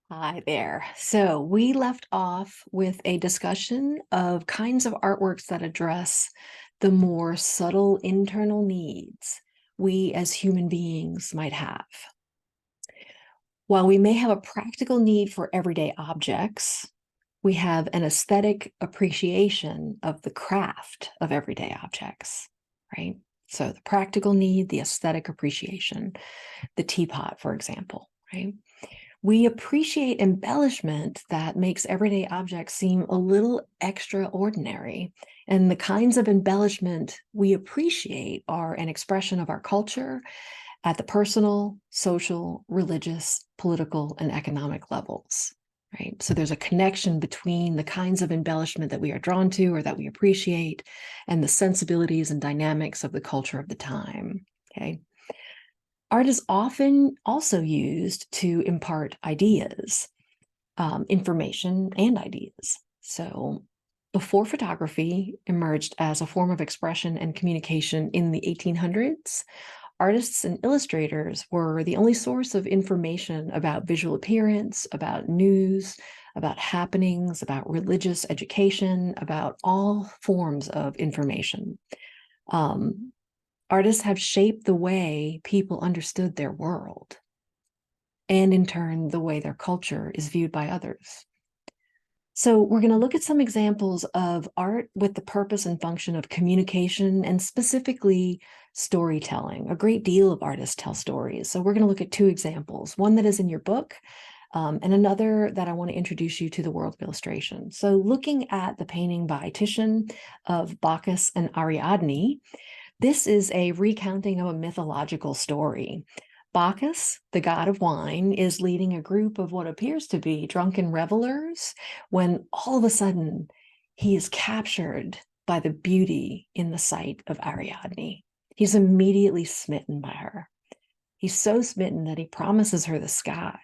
Hi there. So we left off with a discussion of kinds of artworks that address the more subtle internal needs we as human beings might have. While we may have a practical need for everyday objects, we have an aesthetic appreciation of the craft of everyday objects, right? So the practical need, the aesthetic appreciation, the teapot, for example, right? We appreciate embellishment that makes everyday objects seem a little extraordinary. And the kinds of embellishment we appreciate are an expression of our culture at the personal, social, religious, political, and economic levels. Right. So there's a connection between the kinds of embellishment that we are drawn to or that we appreciate and the sensibilities and dynamics of the culture of the time. Okay. Art is often also used to impart ideas, information, and ideas. So, before photography emerged as a form of expression and communication in the 1800s, artists and illustrators were the only source of information about visual appearance, about news, about happenings, about religious education, about all forms of information. Um, Artists have shaped the way people understood their world, and in turn, the way their culture is viewed by others. So, we're going to look at some examples of art with the purpose and function of communication and specifically storytelling. A great deal of artists tell stories. So, we're going to look at two examples, one that is in your book, and another that I want to introduce you to the world of illustration. So, looking at the painting by Titian of Bacchus and Ariadne, this is a recounting of a mythological story. Bacchus, the god of wine, is leading a group of what appears to be drunken revelers when all of a sudden he is captured by the beauty in the sight of Ariadne. He's immediately smitten by her. He's so smitten that he promises her the sky.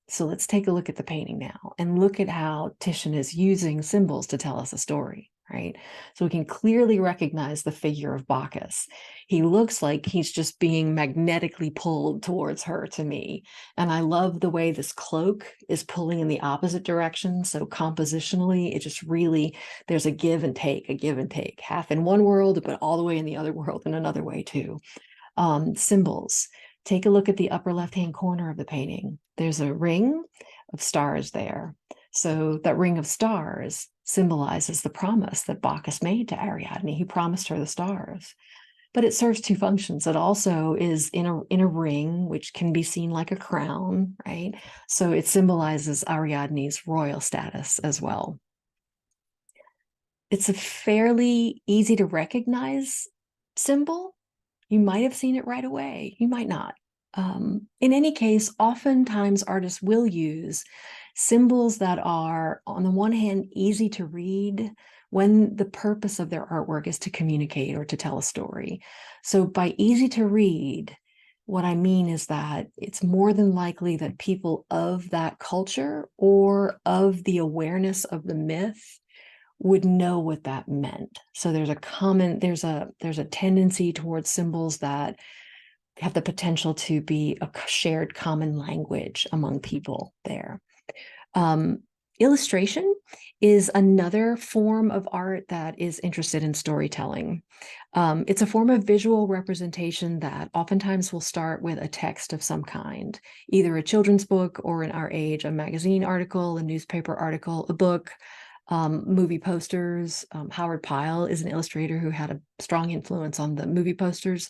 So let's take a look at the painting now and look at how Titian is using symbols to tell us a story, right? So we can clearly recognize the figure of Bacchus. He looks like he's just being magnetically pulled towards her to me. And I love the way this cloak is pulling in the opposite direction. So compositionally, it just really, there's a give and take, half in one world, but all the way in the other world in another way too. Symbols. Take a look at the upper left-hand corner of the painting. There's a ring of stars there. So that ring of stars symbolizes the promise that Bacchus made to Ariadne. He promised her the stars. But it serves two functions. It also is in a ring, which can be seen like a crown, right? So it symbolizes Ariadne's royal status as well. It's a fairly easy to recognize symbol. You might have seen it right away. You might not. In any case, oftentimes artists will use symbols that are, on the one hand, easy to read when the purpose of their artwork is to communicate or to tell a story. So by easy to read, what I mean is that it's more than likely that people of that culture or of the awareness of the myth would know what that meant. So there's a tendency towards symbols that have the potential to be a shared common language among people there. Um, Illustration is another form of art that is interested in storytelling. It's a form of visual representation that oftentimes will start with a text of some kind, either a children's book or in our age, a magazine article, a newspaper article, a book, movie posters. Howard Pyle is an illustrator who had a strong influence on the movie posters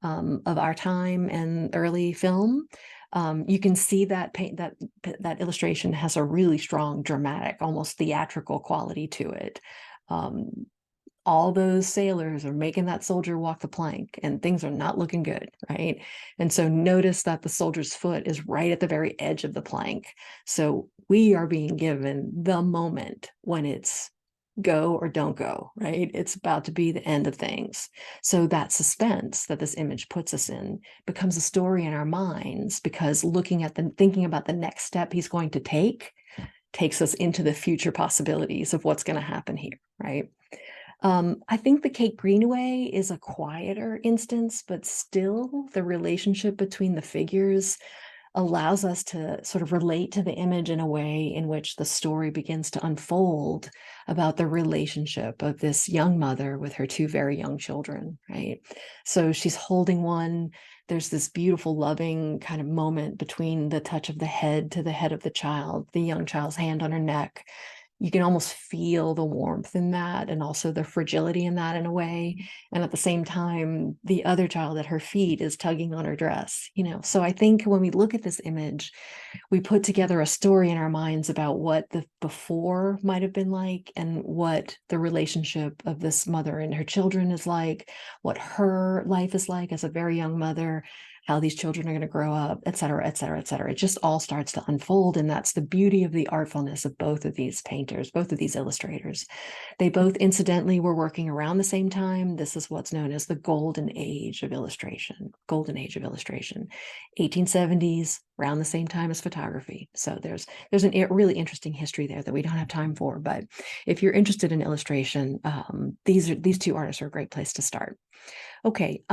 of our time and early film. You can see that that illustration has a really strong dramatic, almost theatrical quality to it. Um, all those sailors are making that soldier walk the plank and things are not looking good, right? And so notice that the soldier's foot is right at the very edge of the plank. So we are being given the moment when it's go or don't go, right? It's about to be the end of things. So that suspense that this image puts us in becomes a story in our minds because thinking about the next step he's going to take takes us into the future possibilities of what's going to happen here, right? I think the Kate Greenaway is a quieter instance, but still the relationship between the figures allows us to sort of relate to the image in a way in which the story begins to unfold about the relationship of this young mother with her two very young children, right? So she's holding one. There's this beautiful, loving kind of moment between the touch of the head to the head of the child, the young child's hand on her neck. You can almost feel the warmth in that and also the fragility in that in a way. And at the same time, the other child at her feet is tugging on her dress, So I think when we look at this image, we put together a story in our minds about what the before might have been like and what the relationship of this mother and her children is like, what her life is like as a very young mother, how these children are going to grow up, et cetera, et cetera, et cetera. It just all starts to unfold. And that's the beauty of the artfulness of both of these painters, both of these illustrators. They both incidentally were working around the same time. This is what's known as the golden age of illustration, 1870s, around the same time as photography. So there's a really interesting history there that we don't have time for. But if you're interested in illustration, these two artists are a great place to start. Okay.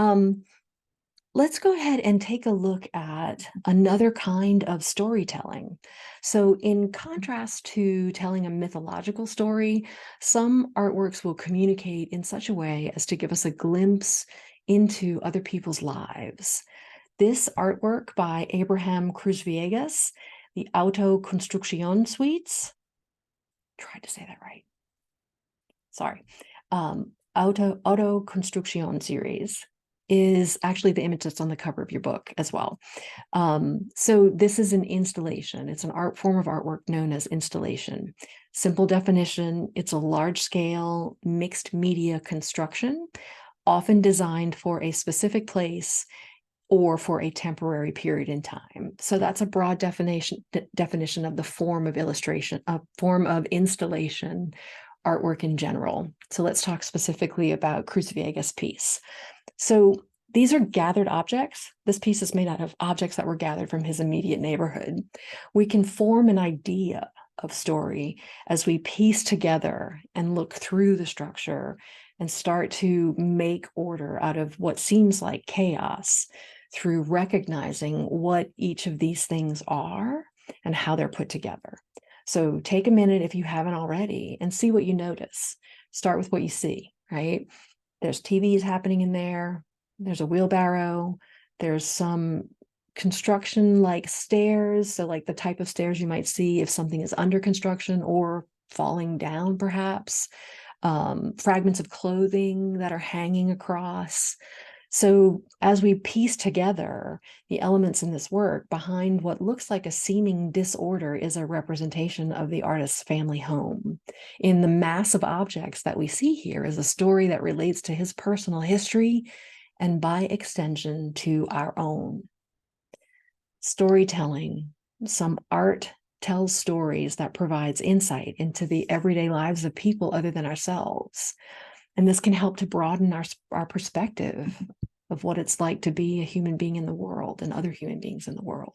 Let's go ahead and take a look at another kind of storytelling. So in contrast to telling a mythological story, some artworks will communicate in such a way as to give us a glimpse into other people's lives. This artwork by Abraham Cruz Villegas, the Auto Construcción Suites, tried to say that right. Sorry. Auto Construcción series is actually the image that's on the cover of your book as well. So this is an installation. It's an art form of artwork known as installation. Simple definition, it's a large-scale mixed media construction, often designed for a specific place or for a temporary period in time. So that's a broad definition of the form of illustration, a form of installation artwork in general. So let's talk specifically about Cruz Villegas' piece. So these are gathered objects. This piece is made out of objects that were gathered from his immediate neighborhood. We can form an idea of story as we piece together and look through the structure and start to make order out of what seems like chaos through recognizing what each of these things are and how they're put together. So take a minute if you haven't already and see what you notice. Start with what you see, right? There's TVs happening in there. There's a wheelbarrow. There's some construction like stairs. So like the type of stairs you might see if something is under construction or falling down, perhaps. Fragments of clothing that are hanging across. So as we piece together the elements in this work, behind what looks like a seeming disorder is a representation of the artist's family home. In the mass of objects that we see here is a story that relates to his personal history and by extension to our own. Storytelling, some art tells stories that provides insight into the everyday lives of people other than ourselves. And this can help to broaden our perspective of what it's like to be a human being in the world and other human beings in the world.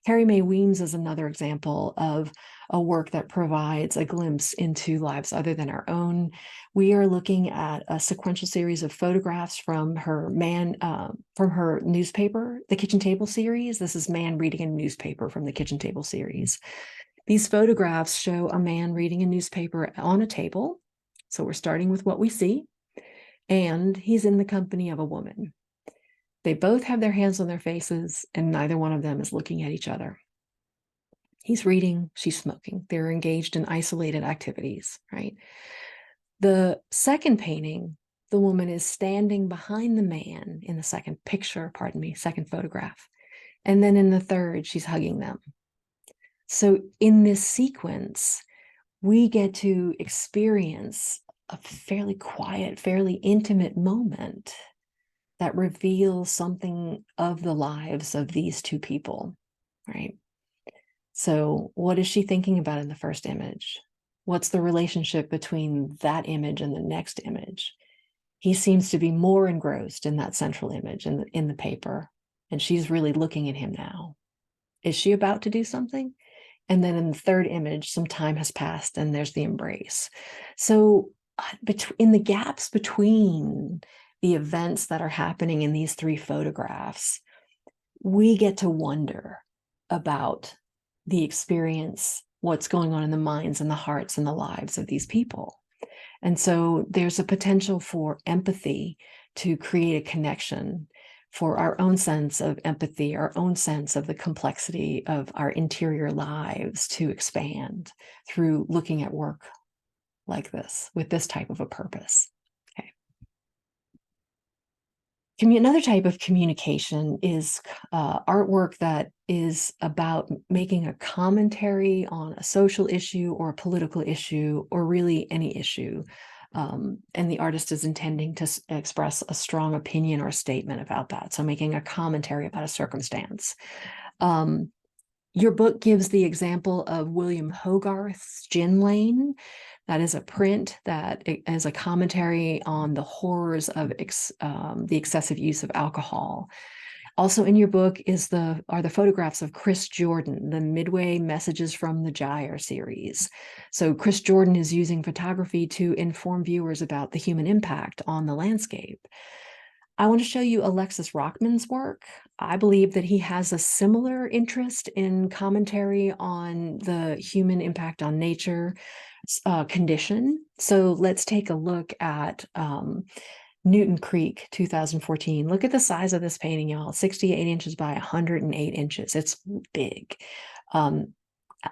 Carrie Mae Weems is another example of a work that provides a glimpse into lives other than our own. We are looking at a sequential series of photographs from her newspaper, the Kitchen Table series. This is Man Reading a Newspaper from the Kitchen Table series. These photographs show a man reading a newspaper on a table. So we're starting with what we see, and he's in the company of a woman. They both have their hands on their faces, and neither one of them is looking at each other. He's reading, she's smoking. They're engaged in isolated activities, right? The second painting, the woman is standing behind the man in the second photograph. And then in the third, she's hugging them. So in this sequence, we get to experience a fairly quiet, fairly intimate moment that reveals something of the lives of these two people, right? So what is she thinking about in the first image? What's the relationship between that image and the next image? He seems to be more engrossed in that central image in the paper, and she's really looking at him now. Is she about to do something? And then in the third image, some time has passed and there's the embrace. So in the gaps between the events that are happening in these three photographs, we get to wonder about the experience, what's going on in the minds and the hearts and the lives of these people. And so there's a potential for empathy to create a connection, for our own sense of empathy, our own sense of the complexity of our interior lives to expand through looking at work like this, with this type of a purpose. Okay. Another type of communication is artwork that is about making a commentary on a social issue or a political issue, or really any issue. And the artist is intending to express a strong opinion or statement about that. So making a commentary about a circumstance. Your book gives the example of William Hogarth's Gin Lane. That is a print that is a commentary on the horrors of the excessive use of alcohol. Also in your book are the photographs of Chris Jordan, the Midway Messages from the Gyre series. So Chris Jordan is using photography to inform viewers about the human impact on the landscape. I want to show you Alexis Rockman's work. I believe that he has a similar interest in commentary on the human impact on nature condition. So let's take a look at Newton Creek, 2014. Look at the size of this painting, y'all. 68 inches by 108 inches. It's big.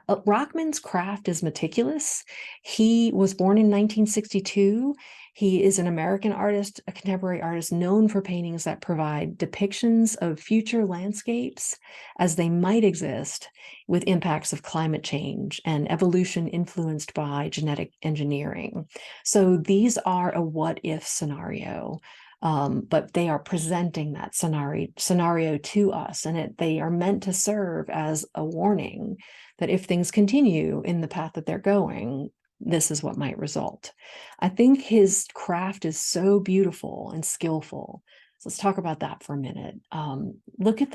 Rockman's craft is meticulous. He was born in 1962. He is an American artist, a contemporary artist known for paintings that provide depictions of future landscapes as they might exist, with impacts of climate change and evolution influenced by genetic engineering. So these are a what-if scenario. But they are presenting that scenario to us, and they are meant to serve as a warning that if things continue in the path that they're going, this is what might result. I think his craft is so beautiful and skillful. So let's talk about that for a minute. Look at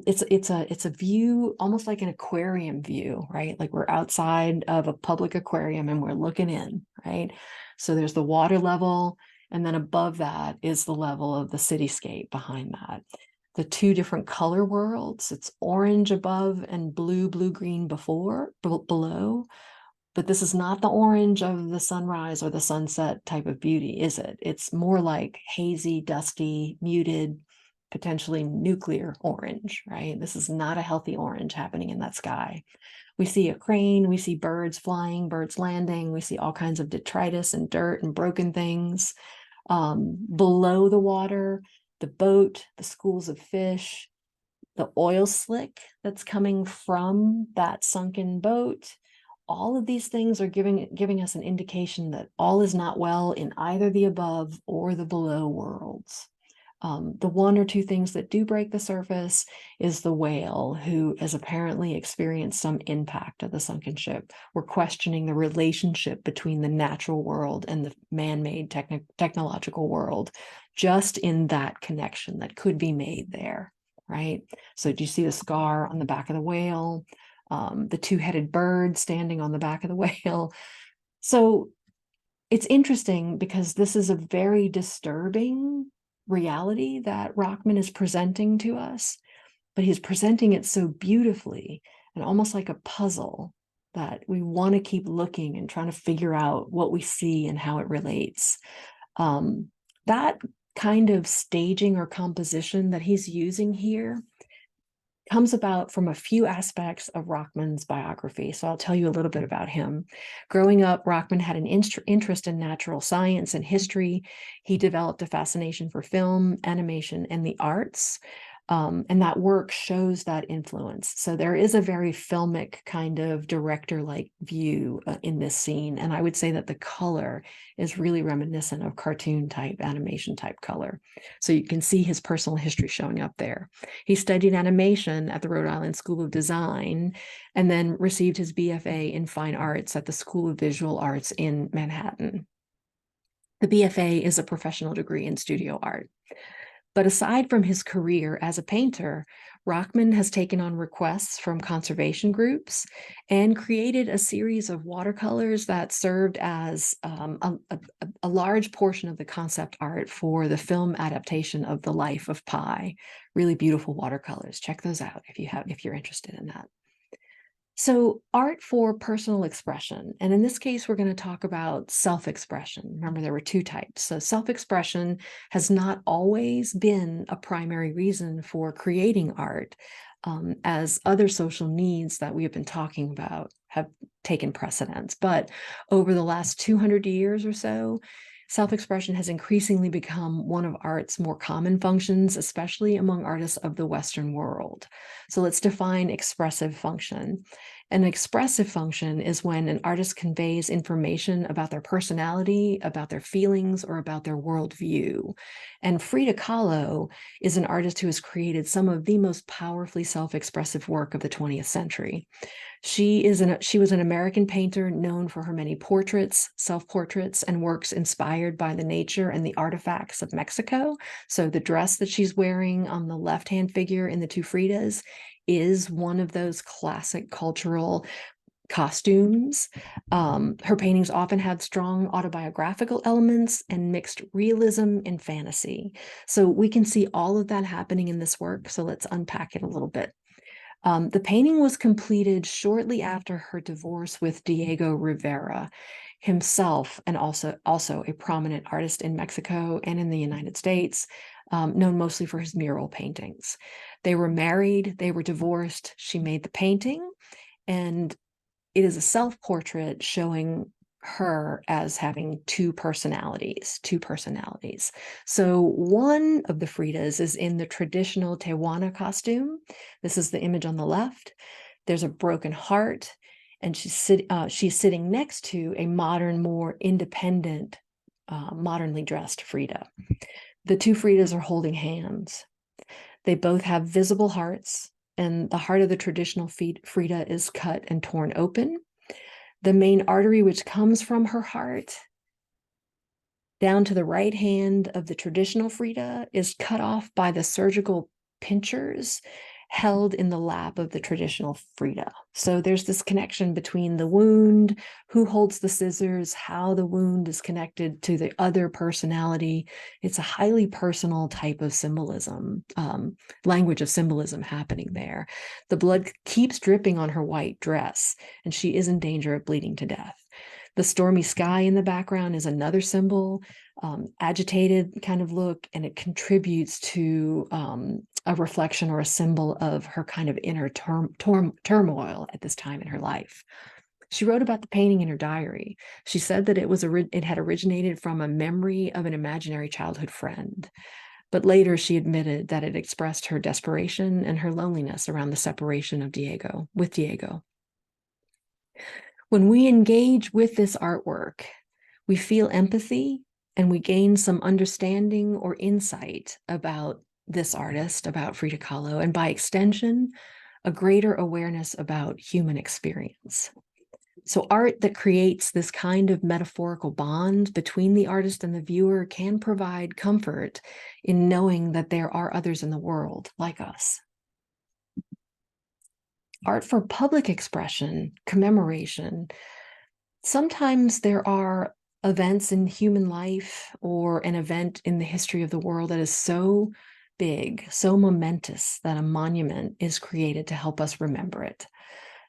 it's a view almost like an aquarium view, right? Like we're outside of a public aquarium and we're looking in, right? So there's the water level, and then above that is the level of the cityscape behind that. The two different color worlds, it's orange above and blue-green below. But this is not the orange of the sunrise or the sunset type of beauty, is it? It's more like hazy, dusty, muted, potentially nuclear orange, right? This is not a healthy orange happening in that sky. We see a crane, we see birds flying, birds landing, we see all kinds of detritus and dirt and broken things. Below the water, the boat, the schools of fish, the oil slick that's coming from that sunken boat. All of these things are giving us an indication that all is not well in either the above or the below worlds. The one or two things that do break the surface is the whale, who has apparently experienced some impact of the sunken ship. We're questioning the relationship between the natural world and the man-made technological world, just in that connection that could be made there, right? So do you see the scar on the back of the whale? The two-headed bird standing on the back of the whale. So it's interesting because this is a very disturbing reality that Rockman is presenting to us, but he's presenting it so beautifully and almost like a puzzle that we want to keep looking and trying to figure out what we see and how it relates. That kind of staging or composition that he's using here comes about from a few aspects of Rockman's biography. So I'll tell you a little bit about him. Growing up, Rockman had an interest in natural science and history. He developed a fascination for film, animation, and the arts. And that work shows that influence. So there is a very filmic kind of director-like view in this scene. And I would say that the color is really reminiscent of cartoon type, animation type color. So you can see his personal history showing up there. He studied animation at the Rhode Island School of Design and then received his BFA in Fine Arts at the School of Visual Arts in Manhattan. The BFA is a professional degree in studio art. But aside from his career as a painter, Rockman has taken on requests from conservation groups and created a series of watercolors that served as a large portion of the concept art for the film adaptation of The Life of Pi. Really beautiful watercolors. Check those out if you're interested in that. So art for personal expression, and in this case, we're going to talk about self-expression. Remember, there were two types. So self-expression has not always been a primary reason for creating art, as other social needs that we have been talking about have taken precedence. But over the last 200 years or so, self-expression has increasingly become one of art's more common functions, especially among artists of the Western world. So let's define expressive function. An expressive function is when an artist conveys information about their personality, about their feelings, or about their worldview. And Frida Kahlo is an artist who has created some of the most powerfully self-expressive work of the 20th century. She was an American painter known for her many portraits, self-portraits, and works inspired by the nature and the artifacts of Mexico. So the dress that she's wearing on the left-hand figure in the two Fridas is one of those classic cultural costumes. Her paintings often had strong autobiographical elements and mixed realism and fantasy. So we can see all of that happening in this work. So let's unpack it a little bit. The painting was completed shortly after her divorce with Diego Rivera, himself and also a prominent artist in Mexico and in the United States, known mostly for his mural paintings. They were married, they were divorced, she made the painting, and it is a self-portrait showing her as having two personalities. So one of the Fridas is in the traditional Tehuana costume. This is the image on the left. There's a broken heart, and she's sitting next to a modern, more independent, modernly dressed Frida. The two Fridas are holding hands. They both have visible hearts, and the heart of the traditional Frida is cut and torn open. The main artery, which comes from her heart down to the right hand of the traditional Frida, is cut off by the surgical pincers held in the lap of the traditional Frida. So there's this connection between the wound, who holds the scissors, how the wound is connected to the other personality. It's a highly personal type of symbolism, language of symbolism happening there. The blood keeps dripping on her white dress, and she is in danger of bleeding to death. The stormy sky in the background is another symbol, agitated kind of look, and it contributes to a reflection or a symbol of her kind of inner turmoil at this time in her life. She wrote about the painting in her diary. She said that it had originated from a memory of an imaginary childhood friend. But later she admitted that it expressed her desperation and her loneliness around the separation of Diego. When we engage with this artwork, we feel empathy and we gain some understanding or insight about this artist, about Frida Kahlo, and by extension, a greater awareness about human experience. So art that creates this kind of metaphorical bond between the artist and the viewer can provide comfort in knowing that there are others in the world like us. Art for public expression, commemoration. Sometimes there are events in human life or an event in the history of the world that is so big, so momentous that a monument is created to help us remember it.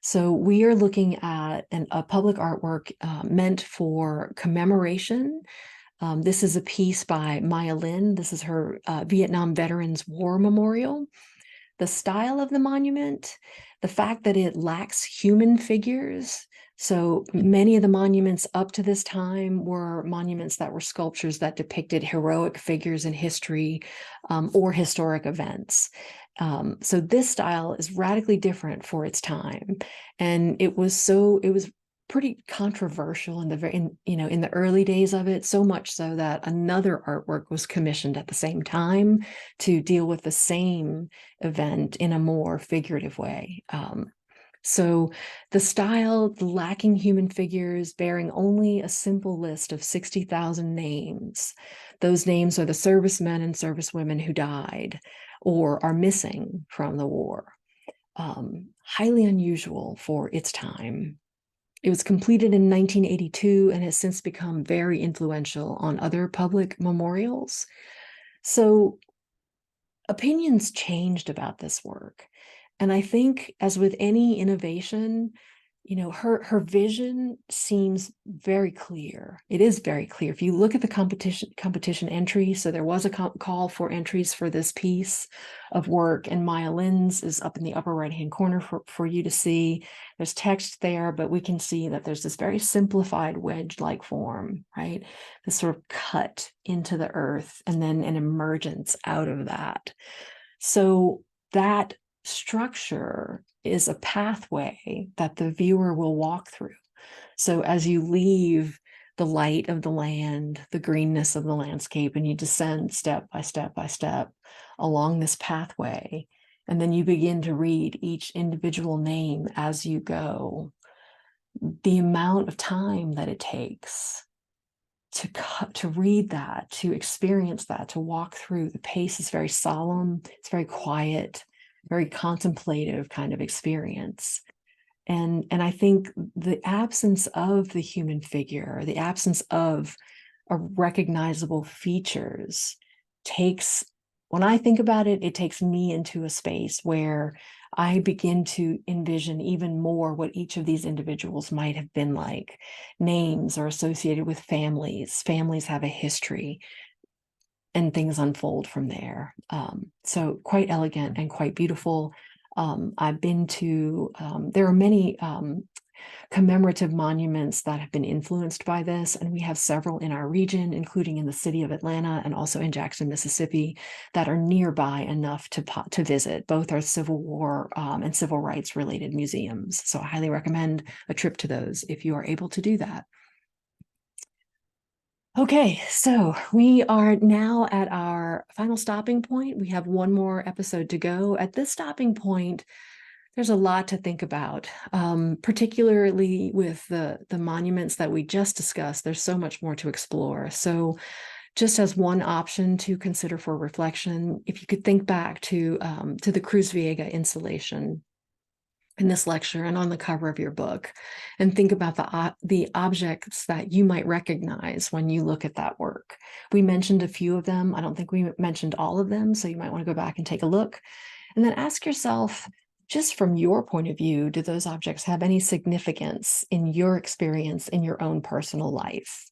So we are looking at a public artwork meant for commemoration. This is a piece by Maya Lin. This is her Vietnam Veterans War Memorial. The style of the monument, the fact that it lacks human figures. So many of the monuments up to this time were monuments that were sculptures that depicted heroic figures in history or historic events. So this style is radically different for its time. And it was pretty controversial in the early days of it, so much so that another artwork was commissioned at the same time to deal with the same event in a more figurative way. So the style, lacking human figures, bearing only a simple list of 60,000 names. Those names are the servicemen and servicewomen who died. or are missing from the war. Highly unusual for its time. It was completed in 1982 and has since become very influential on other public memorials. So opinions changed about this work. And I think, as with any innovation, you know, her vision seems very clear. It is very clear. If you look at the competition entry, so there was a call for entries for this piece of work, and Maya Lin's is up in the upper right-hand corner for you to see. There's text there, but we can see that there's this very simplified wedge-like form, right? This sort of cut into the earth and then an emergence out of that. So that structure is a pathway that the viewer will walk through. So as you leave the light of the land, the greenness of the landscape, and you descend step by step by step along this pathway, and then you begin to read each individual name as you go, the amount of time that it takes to read that, to experience that, to walk through, the pace is very solemn, it's very quiet, very contemplative kind of experience. And I think the absence of the human figure, the absence of a recognizable features takes, when I think about it, it takes me into a space where I begin to envision even more what each of these individuals might have been like. Names are associated with families. Families have a history, and things unfold from there. So quite elegant and quite beautiful. I've been to, there are many commemorative monuments that have been influenced by this, and we have several in our region, including in the city of Atlanta and also in Jackson, Mississippi, that are nearby enough to visit. Both are Civil War and civil rights related museums. So I highly recommend a trip to those if you are able to do that. Okay, so we are now at our final stopping point. We have one more episode to go. At this stopping point, there's a lot to think about, particularly with the monuments that we just discussed. There's so much more to explore. So just as one option to consider for reflection, if you could think back to the Cruz Viega installation in this lecture and on the cover of your book, and think about the objects that you might recognize when you look at that work. We mentioned a few of them. I don't think we mentioned all of them, so you might want to go back and take a look. And then ask yourself, just from your point of view, do those objects have any significance in your experience in your own personal life?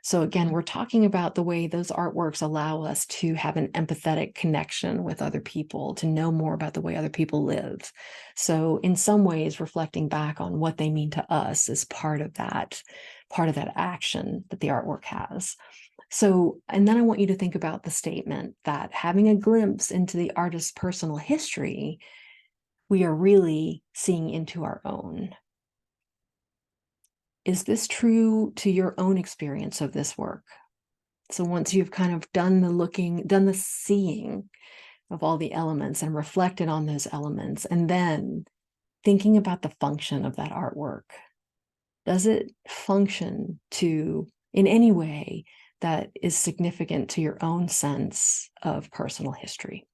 So again, we're talking about the way those artworks allow us to have an empathetic connection with other people, to know more about the way other people live. So in some ways, reflecting back on what they mean to us is part of that action that the artwork has. So, and then I want you to think about the statement that having a glimpse into the artist's personal history, we are really seeing into our own. Is this true to your own experience of this work? So once you've kind of done the looking, done the seeing of all the elements and reflected on those elements, and then thinking about the function of that artwork, does it function in any way that is significant to your own sense of personal history?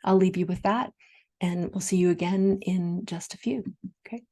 I'll leave you with that, and we'll see you again in just a few. Okay.